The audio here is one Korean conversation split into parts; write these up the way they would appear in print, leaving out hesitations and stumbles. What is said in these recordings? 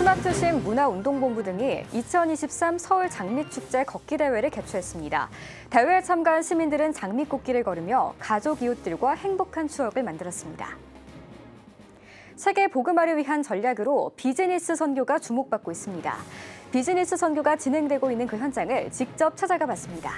스마트심 문화운동본부 등이 2023 서울 장미축제 걷기대회를 개최했습니다. 대회에 참가한 시민들은 장미꽃길을 걸으며 가족 이웃들과 행복한 추억을 만들었습니다. 세계 복음화를 위한 전략으로 비즈니스 선교가 주목받고 있습니다. 비즈니스 선교가 진행되고 있는 그 현장을 직접 찾아가 봤습니다.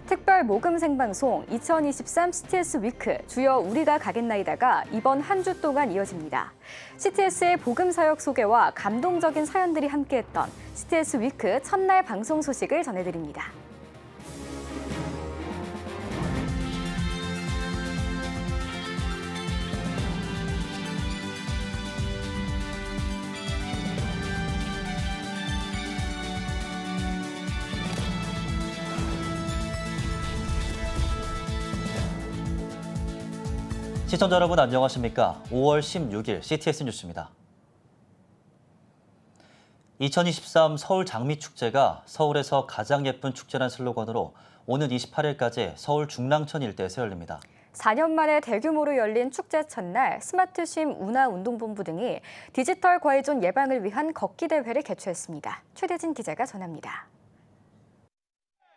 특별 모금 생방송 2023 CTS 위크 주여 우리가 가겠나이다가 이번 한 주 동안 이어집니다. CTS의 복음 사역 소개와 감동적인 사연들이 함께했던 CTS 위크 첫날 방송 소식을 전해드립니다. 시청자 여러분 안녕하십니까? 5월 16일 CTS 뉴스입니다. 2023 서울 장미축제가 서울에서 가장 예쁜 축제란 슬로건으로 오는 28일까지 서울 중랑천 일대에서 열립니다. 4년 만에 대규모로 열린 축제 첫날 스마트심 문화운동본부 등이 디지털 과이존 예방을 위한 걷기대회를 개최했습니다. 최대진 기자가 전합니다.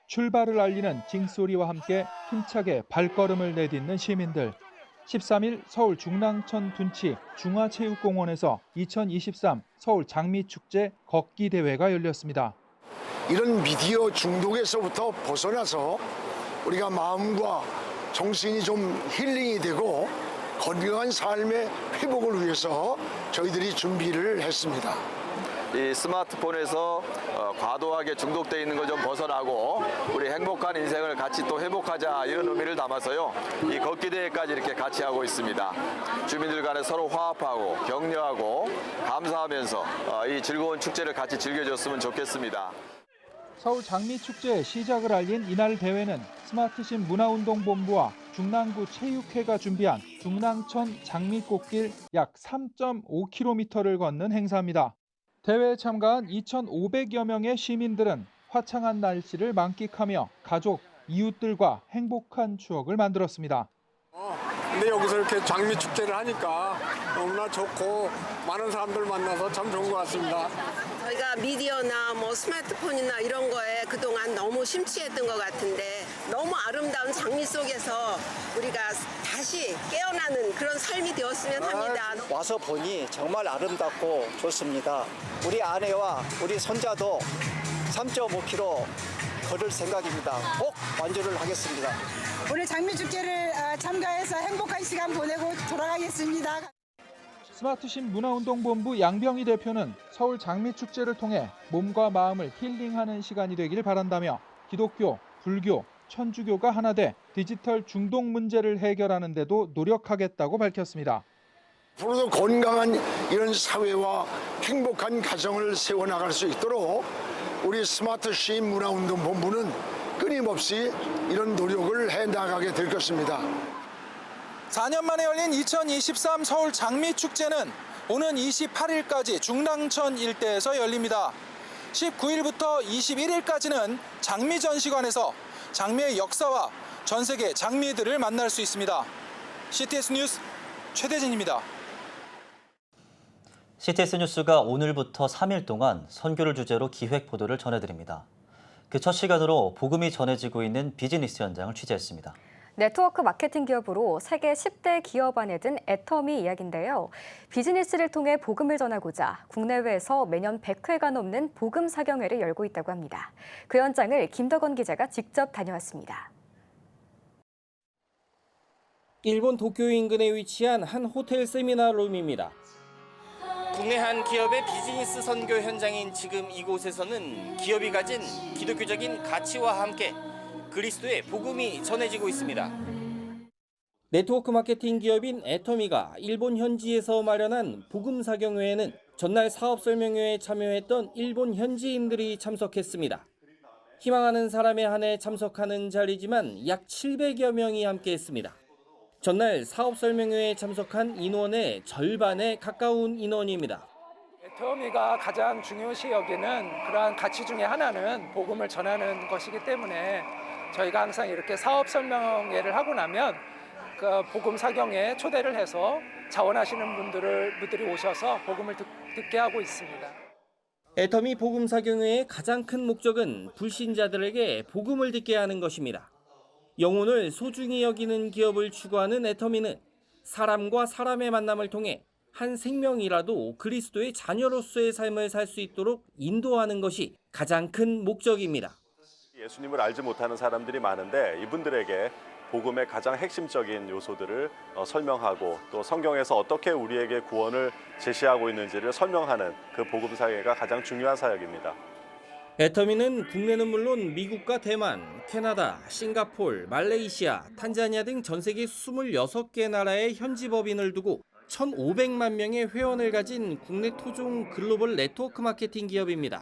출발을 알리는 징소리와 함께 힘차게 발걸음을 내딛는 시민들. 13일 서울 중랑천 둔치 중화체육공원에서 2023 서울 장미축제 걷기대회가 열렸습니다. 이런 미디어 중독에서부터 벗어나서 우리가 마음과 정신이 좀 힐링이 되고 건강한 삶의 회복을 위해서 저희들이 준비를 했습니다. 이 스마트폰에서 과도하게 중독돼 있는 걸 좀 벗어나고 우리 행복한 인생을 같이 또 회복하자 이런 의미를 담아서요. 이 걷기대회까지 이렇게 같이 하고 있습니다. 주민들 간에 서로 화합하고 격려하고 감사하면서 이 즐거운 축제를 같이 즐겨줬으면 좋겠습니다. 서울 장미축제의 시작을 알린 이날 대회는 스마트심 문화운동본부와 중랑구 체육회가 준비한 중랑천 장미꽃길 약 3.5km를 걷는 행사입니다. 대회에 참가한 2,500여 명의 시민들은 화창한 날씨를 만끽하며 가족, 이웃들과 행복한 추억을 만들었습니다. 근데 여기서 이렇게 장미 축제를 하니까 너무나 좋고 많은 사람들 만나서 참 좋은 것 같습니다. 저희가 미디어나 뭐 스마트폰이나 이런 거에 그동안 너무 심취했던 것 같은데 너무 아름다운 장미 속에서 우리가 다시 깨어나는 그런 삶이 되었으면 합니다. 와서 보니 정말 아름답고 좋습니다. 우리 아내와 우리 손자도 3.5km 걸을 생각입니다. 꼭 완주를 하겠습니다. 오늘 장미축제를 참가해서 행복한 시간 보내고 돌아가겠습니다. 스마트심 문화운동본부 양병희 대표는 서울 장미축제를 통해 몸과 마음을 힐링하는 시간이 되길 바란다며 기독교, 불교, 천주교가 하나 돼 디지털 중독 문제를 해결하는 데도 노력하겠다고 밝혔습니다. 앞으로도 건강한 이런 사회와 행복한 가정을 세워나갈 수 있도록 우리 스마트심 문화운동본부는 끊임없이 이런 노력을 해나가게 될 것입니다. 4년 만에 열린 2023 서울 장미축제는 오는 28일까지 중랑천 일대에서 열립니다. 19일부터 21일까지는 장미전시관에서 장미의 역사와 전 세계 장미들을 만날 수 있습니다. CTS 뉴스 최대진입니다. CTS 뉴스가 오늘부터 3일 동안 선교를 주제로 기획 보도를 전해드립니다. 그 첫 시간으로 복음이 전해지고 있는 비즈니스 현장을 취재했습니다. 네트워크 마케팅 기업으로 세계 10대 기업 안에 든 애터미 이야기인데요. 비즈니스를 통해 복음을 전하고자 국내외에서 매년 100회가 넘는 복음 사경회를 열고 있다고 합니다. 그 현장을 김덕원 기자가 직접 다녀왔습니다. 일본 도쿄 인근에 위치한 한 호텔 세미나룸입니다. 국내 한 기업의 비즈니스 선교 현장인 지금 이곳에서는 기업이 가진 기독교적인 가치와 함께 그리스도의 복음이 전해지고 있습니다. 네트워크 마케팅 기업인 애터미가 일본 현지에서 마련한 복음 사경회에는 전날 사업 설명회에 참여했던 일본 현지인들이 참석했습니다. 희망하는 사람에 한해 참석하는 자리지만 약 700여 명이 함께했습니다. 전날 사업 설명회에 참석한 인원의 절반에 가까운 인원입니다. 애터미가 가장 중요시 여기는 그러한 가치 중에 하나는 복음을 전하는 것이기 때문에 저희가 항상 이렇게 사업 설명회를 하고 나면 그 복음 사경에 초대를 해서 자원하시는 분들이 오셔서 복음을 듣게 하고 있습니다. 애터미 복음사경회의 가장 큰 목적은 불신자들에게 복음을 듣게 하는 것입니다. 영혼을 소중히 여기는 기업을 추구하는 애터미는 사람과 사람의 만남을 통해 한 생명이라도 그리스도의 자녀로서의 삶을 살 수 있도록 인도하는 것이 가장 큰 목적입니다. 예수님을 알지 못하는 사람들이 많은데 이분들에게 복음의 가장 핵심적인 요소들을 설명하고 또 성경에서 어떻게 우리에게 구원을 제시하고 있는지를 설명하는 그 복음 사역가 가장 중요한 사역입니다. 애터미는 국내는 물론 미국과 대만, 캐나다, 싱가폴, 말레이시아, 탄자니아 등 전 세계 26개 나라의 현지 법인을 두고 1,500만 명의 회원을 가진 국내 토종 글로벌 네트워크 마케팅 기업입니다.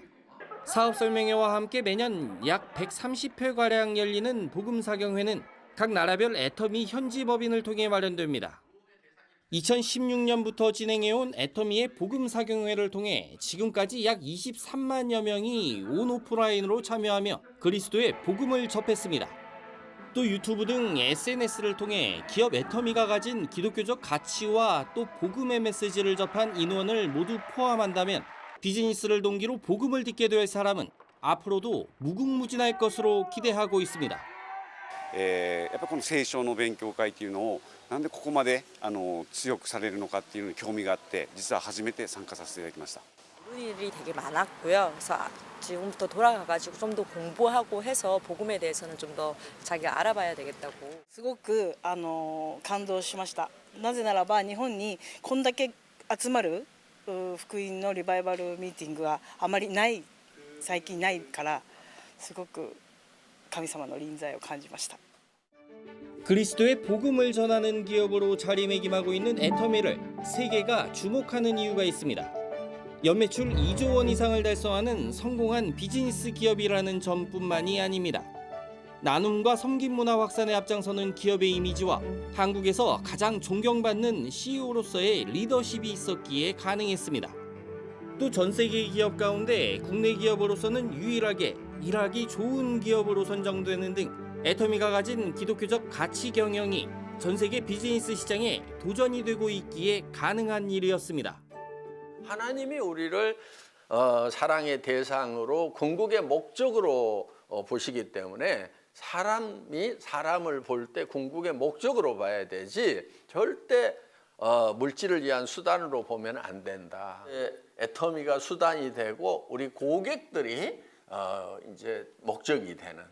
사업 설명회와 함께 매년 약 130회가량 열리는 복음사경회는 각 나라별 애터미 현지 법인을 통해 마련됩니다. 2016년부터 진행해온 애터미의 복음사경회를 통해 지금까지 약 23만여 명이 온 오프라인으로 참여하며 그리스도의 복음을 접했습니다. 또 유튜브 등 SNS를 통해 기업 애터미가 가진 기독교적 가치와 또 복음의 메시지를 접한 인원을 모두 포함한다면 비즈니스를 동기로 복음을 듣게 될 사람은 앞으로도 무궁무진할 것으로 기대하고 있습니다. やっぱこの聖書の勉強会っていうのをなんでここまで強くされるのかっていうのに興味があって実は初めて参加させていただきました. 일이 되게 많았고요. 그래서 지금부터 돌아가가지고 좀 더 공부하고 해서 복음에 대해서는 좀 더 자기가 알아봐야 되겠다고. すごく感動しました。なぜならば日本にこんだけ集まる福音のリバイバルミーティングがあまりない最近ないからすごく神様の臨在を感じました. 그리스도의 복음을 전하는 기업으로 자리매김하고 있는 애터미를 세계가 주목하는 이유가 있습니다. 연매출 2조 원 이상을 달성하는 성공한 비즈니스 기업이라는 점뿐만이 아닙니다. 나눔과 섬김 문화 확산에 앞장서는 기업의 이미지와 한국에서 가장 존경받는 CEO로서의 리더십이 있었기에 가능했습니다. 또 전 세계 기업 가운데 국내 기업으로서는 유일하게 일하기 좋은 기업으로 선정되는 등 애터미가 가진 기독교적 가치 경영이 전 세계 비즈니스 시장에 도전이 되고 있기에 가능한 일이었습니다. 하나님이 우리를 사랑의 대상으로 궁극의 목적으로 보시기 때문에 사람이 사람을 볼 때 궁극의 목적으로 봐야 되지 절대 물질을 위한 수단으로 보면 안 된다. 애터미가 수단이 되고 우리 고객들이 이제 목적이 되는.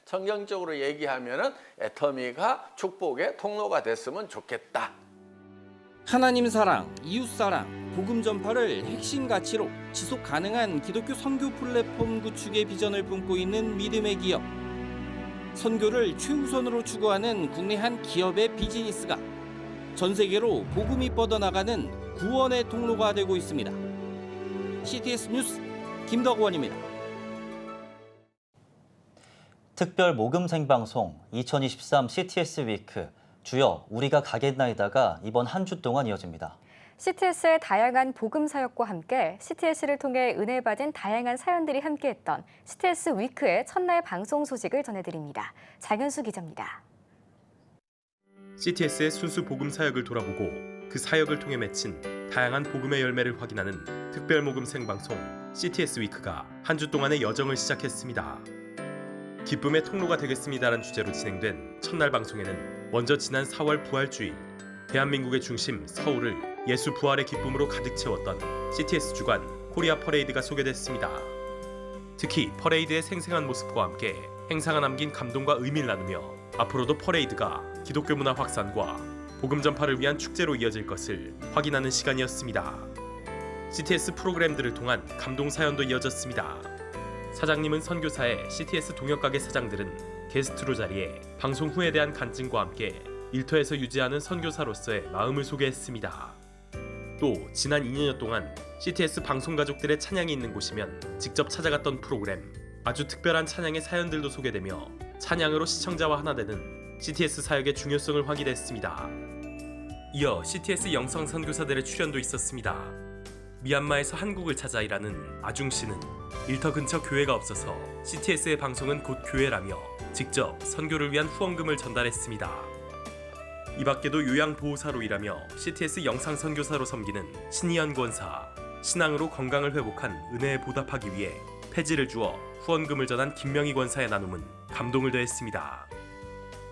성경적으로 얘기하면은 애터미가 축복의 통로가 됐으면 좋겠다. 하나님 사랑, 이웃 사랑, 복음 전파를 핵심 가치로 지속 가능한 기독교 선교 플랫폼 구축의 비전을 품고 있는 믿음의 기업. 선교를 최우선으로 추구하는 국내 한 기업의 비즈니스가 전 세계로 복음이 뻗어나가는 구원의 통로가 되고 있습니다. CTS 뉴스 김덕원입니다. 특별 모금 생방송 2023 CTS 위크 주여 우리가 가겠나이다가 이번 한 주 동안 이어집니다. CTS의 다양한 복음 사역과 함께 CTS를 통해 은혜 받은 다양한 사연들이 함께했던 CTS 위크의 첫날 방송 소식을 전해드립니다. 장현수 기자입니다. CTS의 순수 복음 사역을 돌아보고 그 사역을 통해 맺힌 다양한 복음의 열매를 확인하는 특별 모금 생방송 CTS 위크가 한 주 동안의 여정을 시작했습니다. 기쁨의 통로가 되겠습니다라는 주제로 진행된 첫날 방송에는 먼저 지난 4월 부활주일 대한민국의 중심 서울을 예수 부활의 기쁨으로 가득 채웠던 CTS 주간 코리아 퍼레이드가 소개됐습니다. 특히 퍼레이드의 생생한 모습과 함께 행사가 남긴 감동과 의미를 나누며 앞으로도 퍼레이드가 기독교 문화 확산과 복음 전파를 위한 축제로 이어질 것을 확인하는 시간이었습니다. CTS 프로그램들을 통한 감동 사연도 이어졌습니다. 사장님은 선교사의 CTS 동역가게 사장들은 게스트로 자리해 방송 후에 대한 간증과 함께 일터에서 유지하는 선교사로서의 마음을 소개했습니다. 또 지난 2년 동안 CTS 방송 가족들의 찬양이 있는 곳이면 직접 찾아갔던 프로그램 아주 특별한 찬양의 사연들도 소개되며 찬양으로 시청자와 하나 되는 CTS 사역의 중요성을 확인했습니다. 이어 CTS 영성 선교사들의 출연도 있었습니다. 미얀마에서 한국을 찾아 일하는 아중 씨는 일터 근처 교회가 없어서 CTS의 방송은 곧 교회라며 직접 선교를 위한 후원금을 전달했습니다. 이 밖에도 요양보호사로 일하며 CTS 영상 선교사로 섬기는 신희연 권사, 신앙으로 건강을 회복한 은혜에 보답하기 위해 폐지를 주어 후원금을 전한 김명희 권사의 나눔은 감동을 더했습니다.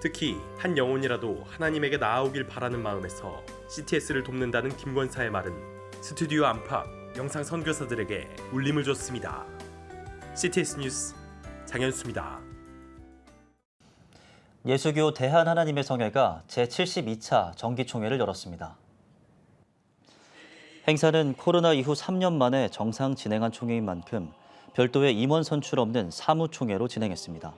특히 한 영혼이라도 하나님에게 나아오길 바라는 마음에서 CTS를 돕는다는 김 권사의 말은 스튜디오 안팎 영상 선교사들에게 울림을 줬습니다. CTS 뉴스 장현수입니다. 예수교 대한하나님의 성회가 제72차 정기총회를 열었습니다. 행사는 코로나 이후 3년 만에 정상 진행한 총회인 만큼 별도의 임원 선출 없는 사무총회로 진행했습니다.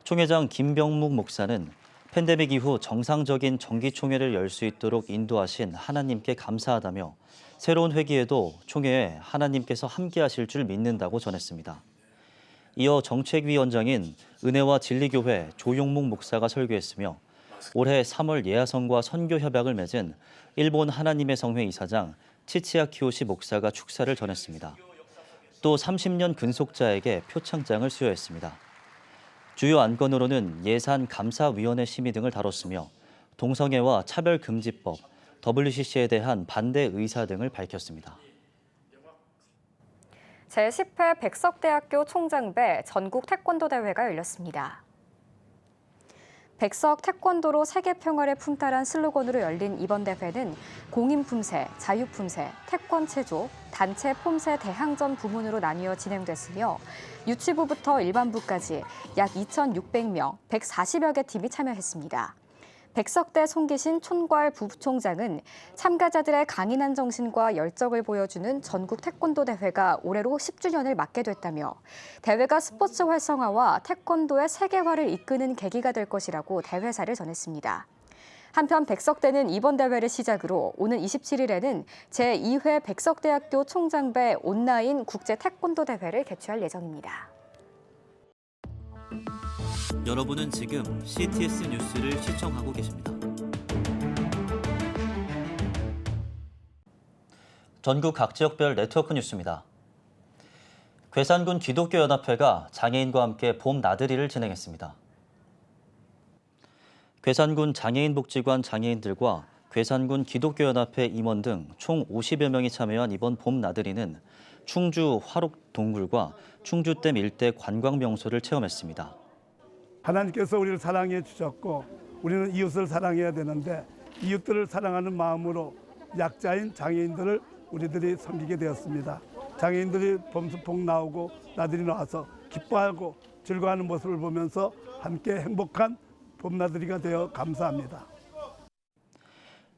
총회장 김병묵 목사는 팬데믹 이후 정상적인 정기총회를 열 수 있도록 인도하신 하나님께 감사하다며 새로운 회기에도 총회에 하나님께서 함께하실 줄 믿는다고 전했습니다. 이어 정책위원장인 은혜와 진리교회 조용묵 목사가 설교했으며 올해 3월 예하성과 선교협약을 맺은 일본 하나님의 성회 이사장 치치야 키요시 목사가 축사를 전했습니다. 또 30년 근속자에게 표창장을 수여했습니다. 주요 안건으로는 예산감사위원회 심의 등을 다뤘으며 동성애와 차별금지법, WCC에 대한 반대 의사 등을 밝혔습니다. 제10회 백석대학교 총장배 전국 태권도 대회가 열렸습니다. 백석 태권도로 세계평화를 품따란 슬로건으로 열린 이번 대회는 공인품새, 자유품새, 태권체조, 단체 폼새 대항전 부문으로 나뉘어 진행됐으며 유치부부터 일반부까지 약 2,600명, 140여 개 팀이 참여했습니다. 백석대 송기신 촌괄 부총장은 참가자들의 강인한 정신과 열정을 보여주는 전국 태권도 대회가 올해로 10주년을 맞게 됐다며 대회가 스포츠 활성화와 태권도의 세계화를 이끄는 계기가 될 것이라고 대회사를 전했습니다. 한편 백석대는 이번 대회를 시작으로 오는 27일에는 제2회 백석대학교 총장배 온라인 국제 태권도 대회를 개최할 예정입니다. 여러분은 지금 CTS 뉴스를 시청하고 계십니다. 전국 각 지역별 네트워크 뉴스입니다. 괴산군 기독교연합회가 장애인과 함께 봄 나들이를 진행했습니다. 괴산군 장애인복지관 장애인들과 괴산군 기독교연합회 임원 등 총 50여 명이 참여한 이번 봄 나들이는 충주 화록동굴과 충주댐 일대 관광명소를 체험했습니다. 하나님께서 우리를 사랑해 주셨고 우리는 이웃을 사랑해야 되는데 이웃들을 사랑하는 마음으로 약자인 장애인들을 우리들이 섬기게 되었습니다. 장애인들이 봄수폭 나오고 나들이 나와서 기뻐하고 즐거워하는 모습을 보면서 함께 행복한 봄나들이가 되어 감사합니다.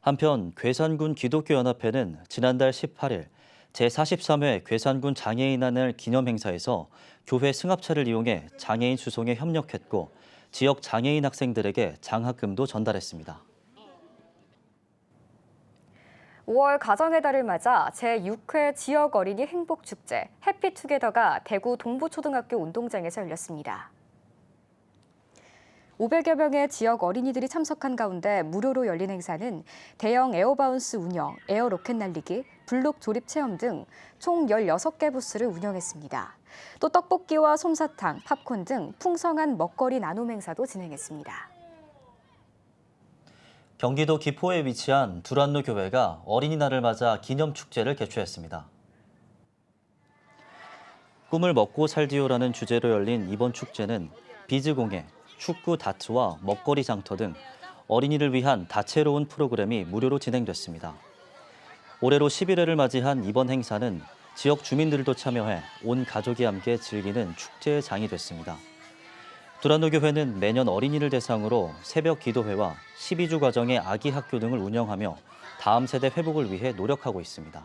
한편 괴산군 기독교연합회는 지난달 18일 제43회 괴산군 장애인날 기념행사에서 교회 승합차를 이용해 장애인 수송에 협력했고 지역 장애인 학생들에게 장학금도 전달했습니다. 5월 가정의 달을 맞아 제6회 지역 어린이 행복축제 해피투게더가 대구 동부초등학교 운동장에서 열렸습니다. 500여 명의 지역 어린이들이 참석한 가운데 무료로 열린 행사는 대형 에어바운스 운영, 에어로켓 날리기, 블록 조립 체험 등 총 16개 부스를 운영했습니다. 또 떡볶이와 솜사탕, 팝콘 등 풍성한 먹거리 나눔 행사도 진행했습니다. 경기도 기포에 위치한 두란노 교회가 어린이날을 맞아 기념축제를 개최했습니다. 꿈을 먹고 살디오라는 주제로 열린 이번 축제는 비즈공예, 축구, 다트와 먹거리 장터 등 어린이를 위한 다채로운 프로그램이 무료로 진행됐습니다. 올해로 11회를 맞이한 이번 행사는 지역 주민들도 참여해 온 가족이 함께 즐기는 축제의 장이 됐습니다. 두란노 교회는 매년 어린이를 대상으로 새벽 기도회와 12주 과정의 아기 학교 등을 운영하며 다음 세대 회복을 위해 노력하고 있습니다.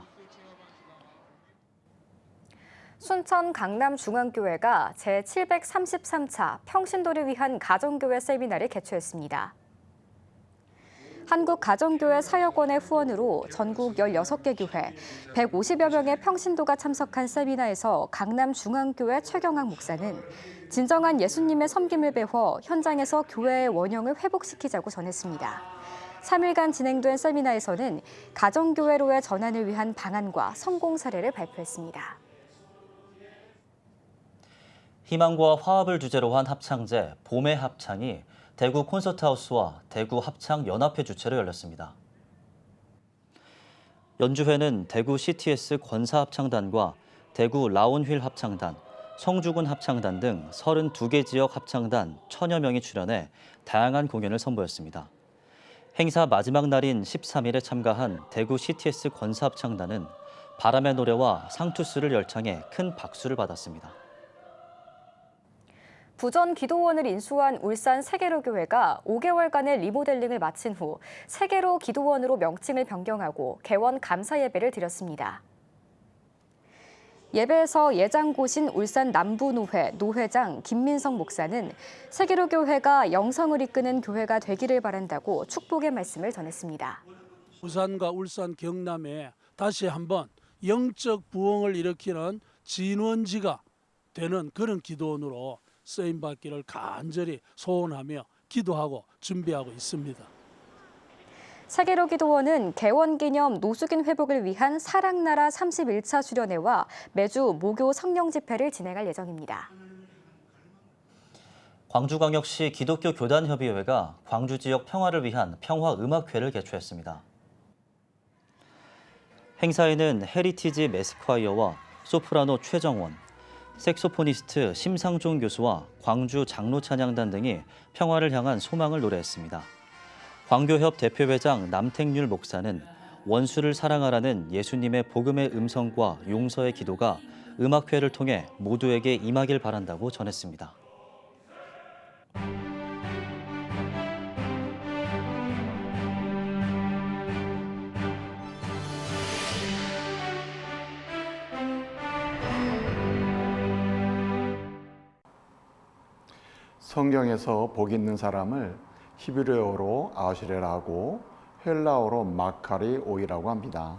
순천 강남중앙교회가 제733차 평신도를 위한 가정교회 세미나를 개최했습니다. 한국가정교회 사역원의 후원으로 전국 16개 교회, 150여 명의 평신도가 참석한 세미나에서 강남중앙교회 최경학 목사는 진정한 예수님의 섬김을 배워 현장에서 교회의 원형을 회복시키자고 전했습니다. 3일간 진행된 세미나에서는 가정교회로의 전환을 위한 방안과 성공 사례를 발표했습니다. 희망과 화합을 주제로 한 합창제 봄의 합창이 대구 콘서트하우스와 대구 합창연합회 주최로 열렸습니다. 연주회는 대구 CTS 권사합창단과 대구 라온휠 합창단, 성주군 합창단 등 32개 지역 합창단 1000여 명이 출연해 다양한 공연을 선보였습니다. 행사 마지막 날인 13일에 참가한 대구 CTS 권사합창단은 바람의 노래와 상투스를 열창해 큰 박수를 받았습니다. 부전 기도원을 인수한 울산 세계로교회가 5개월간의 리모델링을 마친 후 세계로 기도원으로 명칭을 변경하고 개원 감사 예배를 드렸습니다. 예배에서 예장고신 울산 남부노회 노회장 김민성 목사는 세계로교회가 영성을 이끄는 교회가 되기를 바란다고 축복의 말씀을 전했습니다. 부산과 울산 경남에 다시 한번 영적 부흥을 일으키는 진원지가 되는 그런 기도원으로 쓰임받기를 간절히 소원하며 기도하고 준비하고 있습니다. 세계로 기도원은 개원 기념 노숙인 회복을 위한 사랑나라 31차 수련회와 매주 모교 성령 집회를 진행할 예정입니다. 광주광역시 기독교 교단협의회가 광주 지역 평화를 위한 평화음악회를 개최했습니다. 행사에는 헤리티지 매스콰이어와 소프라노 최정원, 색소포니스트 심상종 교수와 광주 장로찬양단 등이 평화를 향한 소망을 노래했습니다. 광교협 대표회장 남택률 목사는 원수를 사랑하라는 예수님의 복음의 음성과 용서의 기도가 음악회를 통해 모두에게 임하길 바란다고 전했습니다. 성경에서 복 있는 사람을 히브리어로 아시레라고 헬라어로 마카리오이라고 합니다.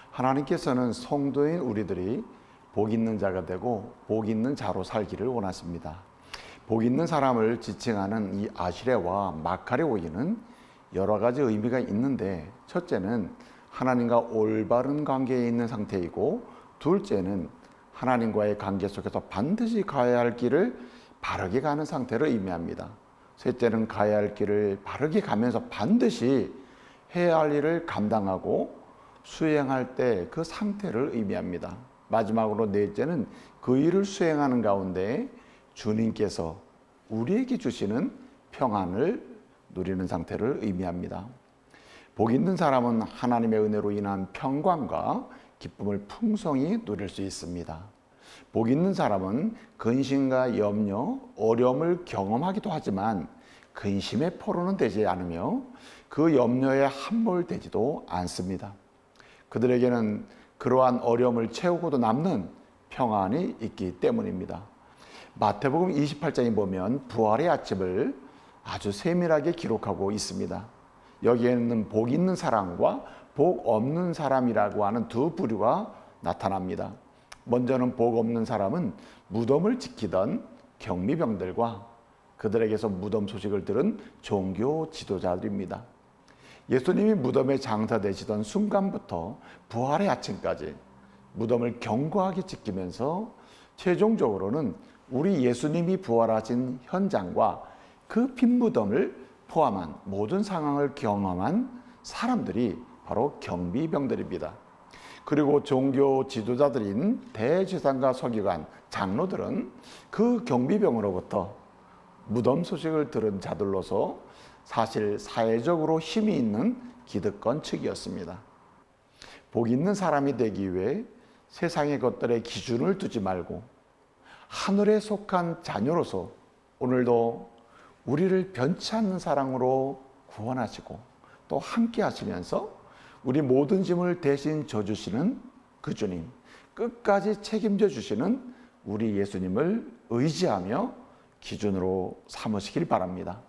하나님께서는 성도인 우리들이 복 있는 자가 되고 복 있는 자로 살기를 원하십니다. 복 있는 사람을 지칭하는 이 아시레와 마카리오이는 여러 가지 의미가 있는데, 첫째는 하나님과 올바른 관계에 있는 상태이고, 둘째는 하나님과의 관계 속에서 반드시 가야 할 길을 바르게 가는 상태를 의미합니다. 셋째는 가야 할 길을 바르게 가면서 반드시 해야 할 일을 감당하고 수행할 때 그 상태를 의미합니다. 마지막으로 넷째는 그 일을 수행하는 가운데 주님께서 우리에게 주시는 평안을 누리는 상태를 의미합니다. 복 있는 사람은 하나님의 은혜로 인한 평강과 기쁨을 풍성히 누릴 수 있습니다. 복 있는 사람은 근심과 염려, 어려움을 경험하기도 하지만 근심의 포로는 되지 않으며 그 염려에 함몰되지도 않습니다. 그들에게는 그러한 어려움을 채우고도 남는 평안이 있기 때문입니다. 마태복음 28장에 보면 부활의 아침을 아주 세밀하게 기록하고 있습니다. 여기에는 복 있는 사람과 복 없는 사람이라고 하는 두 부류가 나타납니다. 먼저는 복 없는 사람은 무덤을 지키던 경미병들과 그들에게서 무덤 소식을 들은 종교 지도자들입니다. 예수님이 무덤에 장사되시던 순간부터 부활의 아침까지 무덤을 견고하게 지키면서 최종적으로는 우리 예수님이 부활하신 현장과 그 빈 무덤을 포함한 모든 상황을 경험한 사람들이 바로 경비병들입니다. 그리고 종교 지도자들인 대제사장과 서기관, 장로들은 그 경비병으로부터 무덤 소식을 들은 자들로서 사실 사회적으로 힘이 있는 기득권 측이었습니다. 복 있는 사람이 되기 위해 세상의 것들에 기준을 두지 말고 하늘에 속한 자녀로서 오늘도 우리를 변치 않는 사랑으로 구원하시고 또 함께 하시면서 우리 모든 짐을 대신 져주시는 그 주님, 끝까지 책임져 주시는 우리 예수님을 의지하며 기준으로 삼으시길 바랍니다.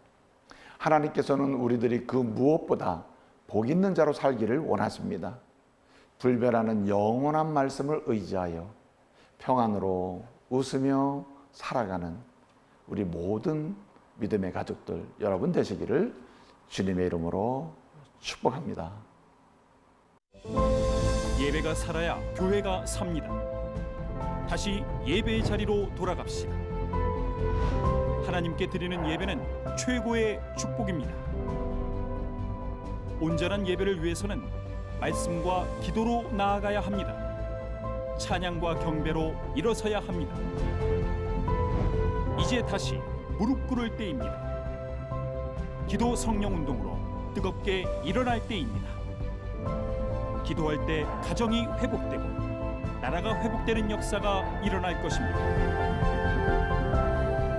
하나님께서는 우리들이 그 무엇보다 복 있는 자로 살기를 원하십니다. 불변하는 영원한 말씀을 의지하여 평안으로 웃으며 살아가는 우리 모든 믿음의 가족들 여러분 되시기를 주님의 이름으로 축복합니다. 예배가 살아야 교회가 삽니다. 다시 예배의 자리로 돌아갑시다. 하나님께 드리는 예배는 최고의 축복입니다. 온전한 예배를 위해서는 말씀과 기도로 나아가야 합니다. 찬양과 경배로 일어서야 합니다. 이제 다시 무릎 꿇을 때입니다. 기도 성령 운동으로 뜨겁게 일어날 때입니다. 기도할 때 가정이 회복되고 나라가 회복되는 역사가 일어날 것입니다.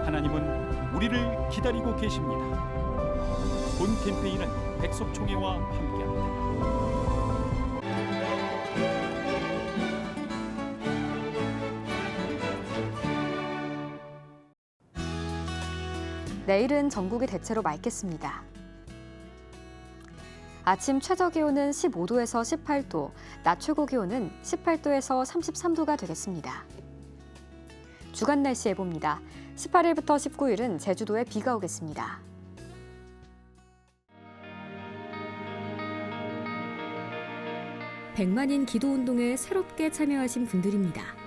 하나님은 우리를 기다리고 계십니다. 본 캠페인은 백석총회와 함께합니다. 내일은 전국이 대체로 맑겠습니다. 아침 최저기온은 15도에서 18도, 낮 최고기온은 18도에서 33도가 되겠습니다. 주간 날씨 예보입니다. 18일부터 19일은 제주도에 비가 오겠습니다. 백만인 기도운동에 새롭게 참여하신 분들입니다.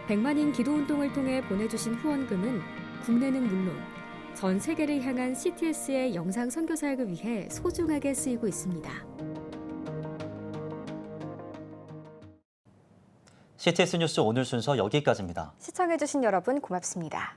백만인 기도운동을 통해 보내주신 후원금은 국내는 물론 전 세계를 향한 CTS의 영상 선교 사역을 위해 소중하게 쓰이고 있습니다. CTS 뉴스 오늘 순서 여기까지입니다. 시청해주신 여러분 고맙습니다.